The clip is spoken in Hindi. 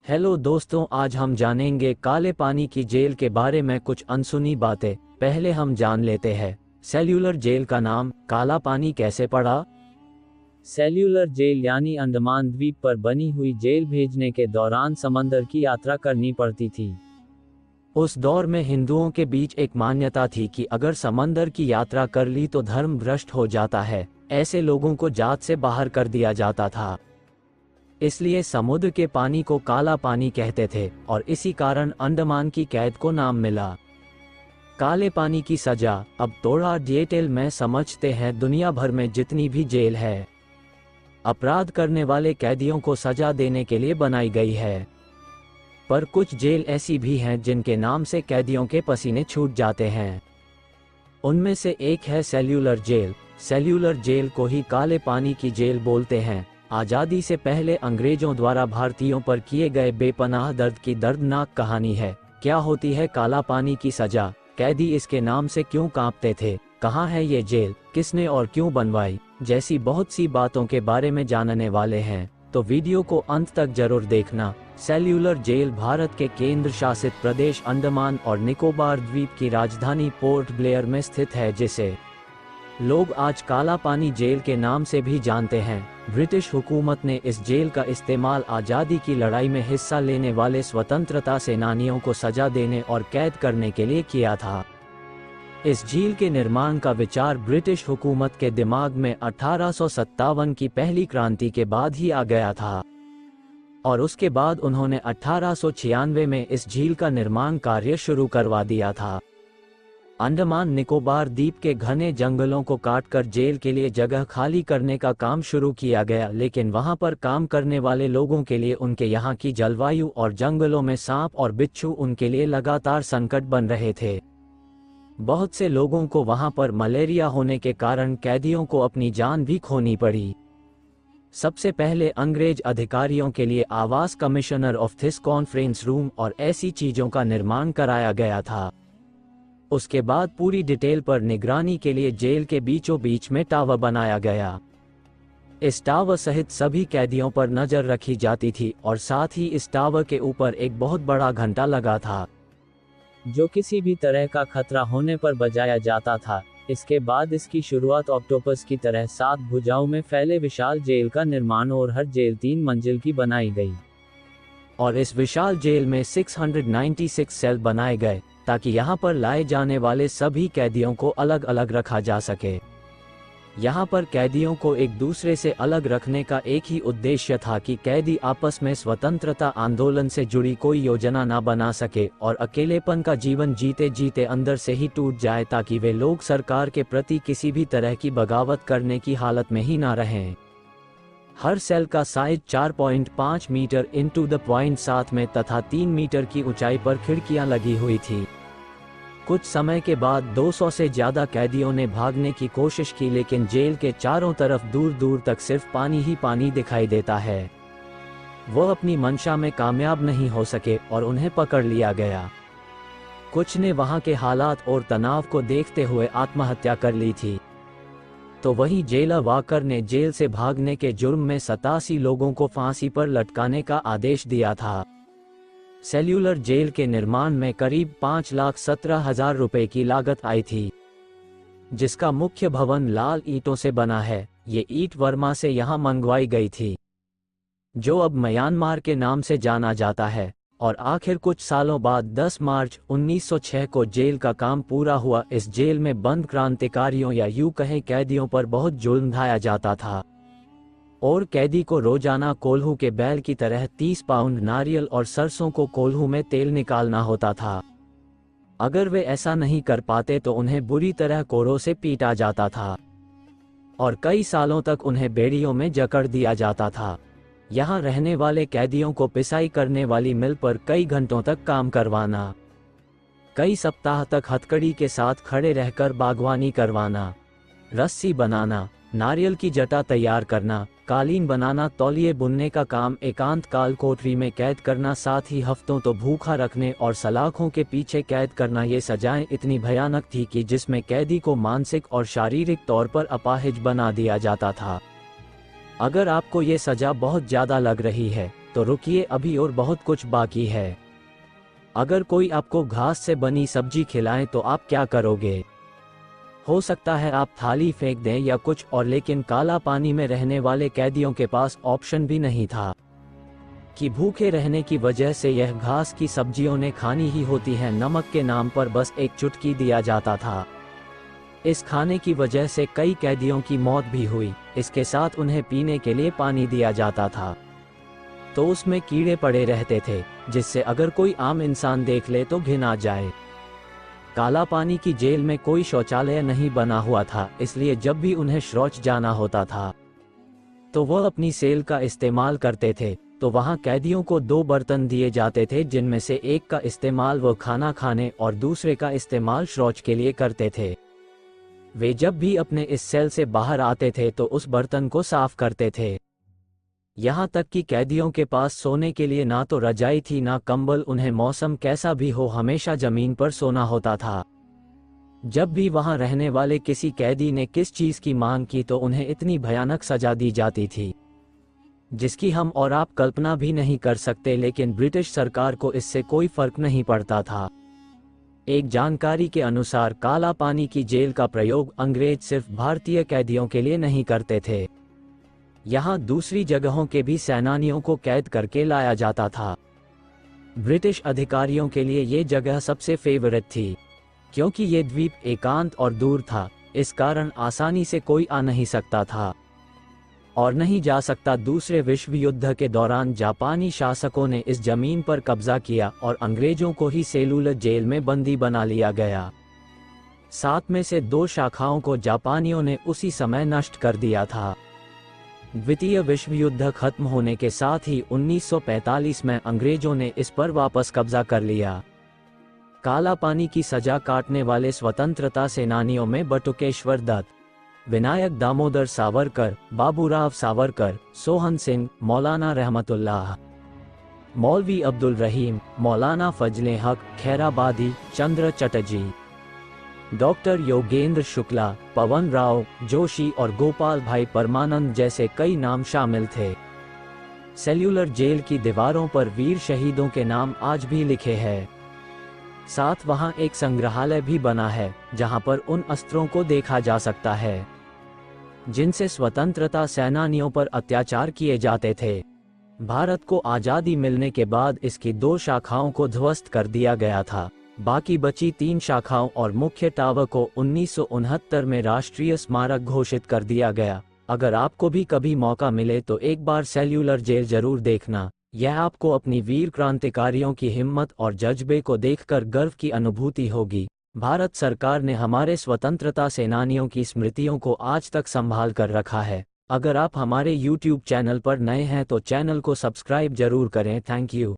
हेलो दोस्तों, आज हम जानेंगे काले पानी की जेल के बारे में कुछ अनसुनी बातें। पहले हम जान लेते हैं सेल्यूलर जेल का नाम काला पानी कैसे पड़ा। सेल्यूलर जेल यानी अंडमान द्वीप पर बनी हुई जेल भेजने के दौरान समंदर की यात्रा करनी पड़ती थी। उस दौर में हिंदुओं के बीच एक मान्यता थी कि अगर समंदर की यात्रा कर ली तो धर्म भ्रष्ट हो जाता है। ऐसे लोगों को जात से बाहर कर दिया जाता था। इसलिए समुद्र के पानी को काला पानी कहते थे और इसी कारण अंडमान की कैद को नाम मिला। काले पानी की सजा अब थोड़ा डिटेल में समझते हैं। दुनिया भर में जितनी भी जेल है, अपराध करने वाले कैदियों को सजा देने के लिए बनाई गई है। पर कुछ जेल ऐसी भी हैं जिनके नाम से कैदियों के पसीने छूट जाते हैं। उनमें से एक है सेल्यूलर जेल। सेल्यूलर जेल को ही काले पानी की जेल बोलते हैं। आज़ादी से पहले अंग्रेजों द्वारा भारतीयों पर किए गए बेपनाह दर्द की दर्दनाक कहानी है। क्या होती है काला पानी की सजा, कैदी इसके नाम से क्यों कांपते थे, कहाँ है ये जेल, किसने और क्यों बनवाई, जैसी बहुत सी बातों के बारे में जानने वाले हैं, तो वीडियो को अंत तक जरूर देखना। सेल्यूलर जेल भारत के केंद्र शासित प्रदेश अंडमान और निकोबार द्वीप की राजधानी पोर्ट ब्लेयर में स्थित है, जिसे लोग आज काला पानी जेल के नाम से भी जानते हैं। ब्रिटिश हुकूमत ने इस जेल का इस्तेमाल आज़ादी की लड़ाई में हिस्सा लेने वाले स्वतंत्रता सेनानियों को सजा देने और कैद करने के लिए किया था। इस झील के निर्माण का विचार ब्रिटिश हुकूमत के दिमाग में 1857 की पहली क्रांति के बाद ही आ गया था और उसके बाद उन्होंने 1896 में इस झील का निर्माण कार्य शुरू करवा दिया था। अंडमान निकोबार द्वीप के घने जंगलों को काटकर जेल के लिए जगह खाली करने का काम शुरू किया गया, लेकिन वहां पर काम करने वाले लोगों के लिए उनके यहाँ की जलवायु और जंगलों में सांप और बिच्छू उनके लिए लगातार संकट बन रहे थे। बहुत से लोगों को वहां पर मलेरिया होने के कारण कैदियों को अपनी जान भी खोनी पड़ी। सबसे पहले अंग्रेज अधिकारियों के लिए आवास, commissioner of this conference room और ऐसी चीजों का निर्माण कराया गया था। उसके बाद पूरी डिटेल पर निगरानी के लिए जेल के बीचों बीच में टावर बनाया गया। इस टावर सहित सभी कैदियों पर नजर रखी जाती थी और साथ ही इस टावर के ऊपर एक बहुत बड़ा घंटा लगा था, जो किसी भी तरह का खतरा होने पर बजाया जाता था। इसके बाद इसकी शुरुआत ऑक्टोपस की तरह 7 भुजाओं में फैले विशाल जेल का निर्माण और हर जेल 3 मंजिल की बनाई गई और इस विशाल जेल में 696 सेल बनाए गए ताकि यहाँ पर लाए जाने वाले सभी कैदियों को अलग अलग रखा जा सके। यहाँ पर कैदियों को एक दूसरे से अलग रखने का एक ही उद्देश्य था कि कैदी आपस में स्वतंत्रता आंदोलन से जुड़ी कोई योजना ना बना सके और अकेलेपन का जीवन जीते जीते अंदर से ही टूट जाए, ताकि वे लोग सरकार के प्रति किसी भी तरह की बगावत करने की हालत में ही ना रहें। हर सेल का size 4.5 metre into the point 7 में तथा 3 मीटर की ऊंचाई पर खिड़कियां लगी हुई थी। कुछ समय के बाद 200 से ज्यादा कैदियों ने भागने की कोशिश की, लेकिन जेल के चारों तरफ दूर दूर तक सिर्फ पानी ही पानी दिखाई देता है। वो अपनी मंशा में कामयाब नहीं हो सके और उन्हें पकड़ लिया गया। कुछ ने वहां के हालात और तनाव को देखते हुए आत्महत्या कर ली थी, तो वहीं जेलर वाकर ने जेल से भागने के जुर्म में 87 लोगों को फांसी पर लटकाने का आदेश दिया था। सेल्यूलर जेल के निर्माण में करीब 5,17,000 रुपए की लागत आई थी, जिसका मुख्य भवन लाल ईंटों से बना है। ये ईंट वर्मा से यहाँ मंगवाई गई थी, जो अब म्यांमार के नाम से जाना जाता है। और आखिर कुछ सालों बाद 10 मार्च 1906 को जेल का काम पूरा हुआ। इस जेल में बंद क्रांतिकारियों या यूं कहें कैदियों पर बहुत जुल्म ढाया जाता था और कैदी को रोजाना कोल्हू के बैल की तरह 30 पाउंड नारियल और सरसों को कोल्हू में तेल निकालना होता था। अगर वे ऐसा नहीं कर पाते तो उन्हें बुरी तरह कोरों से पीटा जाता था और कई सालों तक उन्हें बेड़ियों में जकड़ दिया जाता था। यहाँ रहने वाले कैदियों को पिसाई करने वाली मिल पर कई घंटों तक काम करवाना, कई सप्ताह तक हथकड़ी के साथ खड़े रहकर बागवानी करवाना, रस्सी बनाना, नारियल की जटा तैयार करना, कालीन बनाना, तौलिए बुनने का काम एकांत काल कोठरी में कैद करना, साथ ही हफ्तों तो भूखा रखने और सलाखों के पीछे कैद करना। ये सजाएं इतनी भयानक थी कि जिसमें कैदी को मानसिक और शारीरिक तौर पर अपाहिज बना दिया जाता था। अगर आपको ये सजा बहुत ज़्यादा लग रही है तो रुकिए, अभी और बहुत कुछ बाकी है। अगर कोई आपको घास से बनी सब्जी खिलाए तो आप क्या करोगे? हो सकता है आप थाली फेंक दें या कुछ और, लेकिन काला पानी में रहने वाले कैदियों के पास ऑप्शन भी नहीं था कि भूखे रहने की वजह से यह घास की सब्जियों ने खानी ही होती है। नमक के नाम पर बस एक चुटकी दिया जाता था। इस खाने की वजह से कई कैदियों की मौत भी हुई। इसके साथ उन्हें पीने के लिए पानी दिया जाता था, तो उसमें कीड़े पड़े रहते थे, जिससे अगर कोई आम इंसान देख ले तो घिन आ जाए। काला पानी की जेल में कोई शौचालय नहीं बना हुआ था, इसलिए जब भी उन्हें शौच जाना होता था तो वह अपनी सेल का इस्तेमाल करते थे। तो वहां कैदियों को 2 बर्तन दिए जाते थे, जिनमें से एक का इस्तेमाल वो खाना खाने और दूसरे का इस्तेमाल शौच के लिए करते थे। वे जब भी अपने इस सेल से बाहर आते थे तो उस बर्तन को साफ करते थे। यहाँ तक कि कैदियों के पास सोने के लिए ना तो रजाई थी ना कंबल, उन्हें मौसम कैसा भी हो हमेशा जमीन पर सोना होता था। जब भी वहां रहने वाले किसी कैदी ने किस चीज की मांग की तो उन्हें इतनी भयानक सजा दी जाती थी जिसकी हम और आप कल्पना भी नहीं कर सकते, लेकिन ब्रिटिश सरकार को इससे कोई फर्क नहीं पड़ता था। एक जानकारी के अनुसार काला पानी की जेल का प्रयोग अंग्रेज सिर्फ भारतीय कैदियों के लिए नहीं करते थे। यहाँ दूसरी जगहों के भी सेनानियों को कैद करके लाया जाता था। ब्रिटिश अधिकारियों के लिए ये जगह सबसे फेवरेट थी, क्योंकि ये द्वीप एकांत और दूर था। इस कारण आसानी से कोई आ नहीं सकता था और नहीं जा सकता। दूसरे विश्व युद्ध के दौरान जापानी शासकों ने इस जमीन पर कब्जा किया और अंग्रेजों को ही सेलुलर जेल में बंदी बना लिया गया। 7 में से 2 शाखाओं को जापानियों ने उसी समय नष्ट कर दिया था। द्वितीय विश्व युद्ध खत्म होने के साथ ही 1945 में अंग्रेजों ने इस पर वापस कब्जा कर लिया। काला पानी की सजा काटने वाले स्वतंत्रता सेनानियों में बटुकेश्वर दत्त, विनायक दामोदर सावरकर, बाबूराव सावरकर, सोहन सिंह, मौलाना रहमतुल्लाह, मौलवी अब्दुल रहीम, मौलाना फजले हक, खैराबादी, चंद्र चटर्जी, डॉक्टर योगेंद्र शुक्ला, पवन राव जोशी और गोपाल भाई परमानंद जैसे कई नाम शामिल थे। सेल्यूलर जेल की दीवारों पर वीर शहीदों के नाम आज भी लिखे हैं। साथ वहां एक संग्रहालय भी बना है, जहां पर उन अस्त्रों को देखा जा सकता है जिनसे स्वतंत्रता सेनानियों पर अत्याचार किए जाते थे। भारत को आज़ादी मिलने के बाद इसकी 2 शाखाओं को ध्वस्त कर दिया गया था। बाकी बची 3 शाखाओं और मुख्य टावर को 1969 में राष्ट्रीय स्मारक घोषित कर दिया गया। अगर आपको भी कभी मौका मिले तो एक बार सेल्यूलर जेल जरूर देखना। यह आपको अपनी वीर क्रांतिकारियों की हिम्मत और जज्बे को देखकर गर्व की अनुभूति होगी। भारत सरकार ने हमारे स्वतंत्रता सेनानियों की स्मृतियों को आज तक संभाल कर रखा है। अगर आप हमारे YouTube चैनल पर नए हैं तो चैनल को सब्सक्राइब जरूर करें। Thank you.